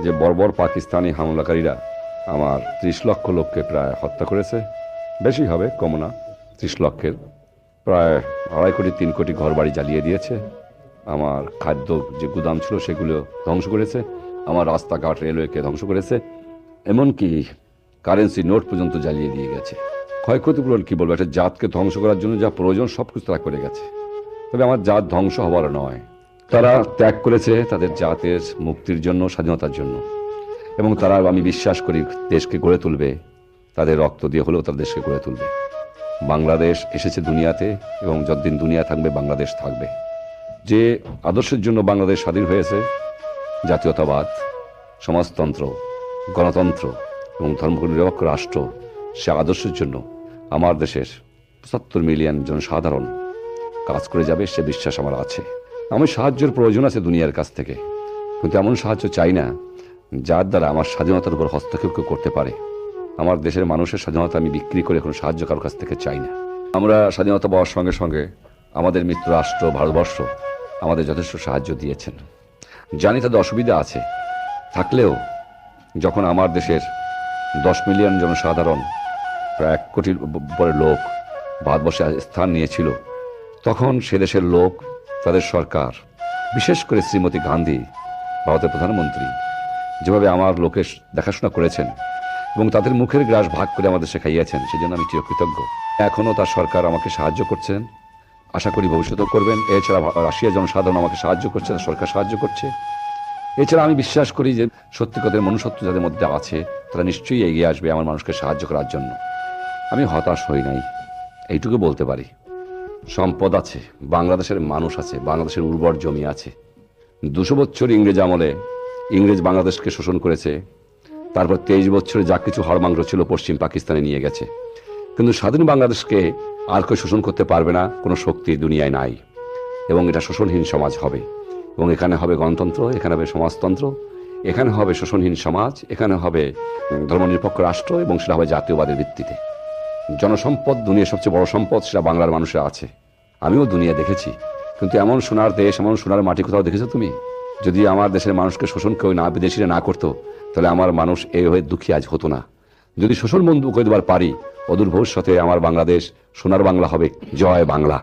যে বর্বর পাকিস্তানি হামলাকারীরা আমার 30 লক্ষ লোককে প্রায় হত্যা করেছে। বেশি হবে, কম না, 30 লক্ষের প্রায় 2.5 কোটি 3 কোটি ঘর বাড়ি জ্বালিয়ে দিয়েছে। আমার খাদ্য যে গুদাম ছিল সেগুলো ধ্বংস করেছে। আমার রাস্তাঘাট রেলওয়েকে ধ্বংস করেছে। এমনকি কারেন্সি নোট পর্যন্ত জ্বালিয়ে দিয়ে গেছে। ক্ষয়ক্ষতিপূরণ কি বলবো, একটা জাতকে ধ্বংস করার জন্য যা প্রয়োজন সব কিছু তারা করে গেছে। তবে আমার জাত ধ্বংস হবার নয়, তারা ত্যাগ করেছে তাদের জাতের মুক্তির জন্য, স্বাধীনতার জন্য। এবং তারা, আমি বিশ্বাস করি, দেশকে গড়ে তুলবে, তাদের রক্ত দিয়ে হলেও তাদের দেশকে গড়ে তুলবে। বাংলাদেশ এসেছে দুনিয়াতে, এবং যতদিন দুনিয়া থাকবে বাংলাদেশ থাকবে। যে আদর্শের জন্য বাংলাদেশ স্বাধীন হয়েছে, জাতীয়তাবাদ, সমাজতন্ত্র, গণতন্ত্র এবং ধর্মনিরপেক্ষ রাষ্ট্র, সে আদর্শের জন্য আমার দেশের 75 মিলিয়ন জনসাধারণ কাজ করে যাবে, সে বিশ্বাস আমার আছে। আমি সাহায্যের প্রয়োজন আছে দুনিয়ার কাছ থেকে, কিন্তু এমন সাহায্য চাই না যার দ্বারা আমার স্বাধীনতার উপর হস্তক্ষেপ করতে পারে। আমার দেশের মানুষের স্বাধীনতা আমি বিক্রি করে কোনো সাহায্য কারোর কাছ থেকে চাই না। আমরা স্বাধীনতা পাওয়ার সঙ্গে সঙ্গে আমাদের মিত্র রাষ্ট্র ভারতবর্ষ আমাদের যথেষ্ট সাহায্য দিয়েছেন। জানি তাদের অসুবিধা আছে, থাকলেও যখন আমার দেশের 10 মিলিয়ন জনসাধারণ, প্রায় 1 কোটির উপরে লোক ভারতবর্ষে স্থান নিয়েছিল, তখন সে দেশের লোক, তাদের সরকার, বিশেষ করে শ্রীমতী গান্ধী, ভারতের প্রধানমন্ত্রী, যেভাবে আমার লোকের দেখাশোনা করেছেন এবং তাদের মুখের গ্রাস ভাগ করে আমাদের শেখাইয়াছেন, সেজন্য আমি চিরকৃতজ্ঞ। এখনও তার সরকার আমাকে সাহায্য করছেন, আশা করি ভবিষ্যতেও করবেন। এছাড়া রাশিয়ার জনসাধারণ আমাকে সাহায্য করছে, তার সরকার সাহায্য করছে। এছাড়া আমি বিশ্বাস করি যে সত্যিকারের মনুষ্যত্ব যাদের মধ্যে আছে তারা নিশ্চয়ই এগিয়ে আসবে আমার মানুষকে সাহায্য করার জন্য। আমি হতাশ হই নাই, এইটুকু বলতে পারি। সম্পদ আছে, বাংলাদেশের মানুষ আছে, বাংলাদেশের উর্বর জমি আছে। 200 বছর ইংরেজ আমলে ইংরেজ বাংলাদেশকে শোষণ করেছে, তারপর 23 বছরে যা কিছু হাড়মাংস ছিল পশ্চিম পাকিস্তানে নিয়ে গেছে। কিন্তু স্বাধীন বাংলাদেশকে আর কেউ শোষণ করতে পারবে না, কোনো শক্তি দুনিয়ায় নাই। এবং এটা শোষণহীন সমাজ হবে, এবং এখানে হবে গণতন্ত্র, এখানে হবে সমাজতন্ত্র, এখানে হবে শোষণহীন সমাজ, এখানে হবে ধর্মনিরপেক্ষ রাষ্ট্র, এবং সেটা হবে জাতীয়বাদের ভিত্তিতে। জনসম্পদ দুনিয়ার সবচেয়ে বড় সম্পদ, সেটা বাংলার মানুষের আছে। আমিও দুনিয়া দেখেছি, কিন্তু এমন সোনার দেশ, এমন সোনার মাটি কোথাও দেখেছো তুমি? যদি আমার দেশের মানুষকে শোষণ কেউ না, বিদেশিরা না করতো, তাহলে আমার মানুষ এই হয়ে দুঃখী আজ হতো না। যদি শোষণ বন্ধ করে দেবার পারি, অদূর ভবিষ্যতে আমার বাংলাদেশ সোনার বাংলা হবে। জয় বাংলা।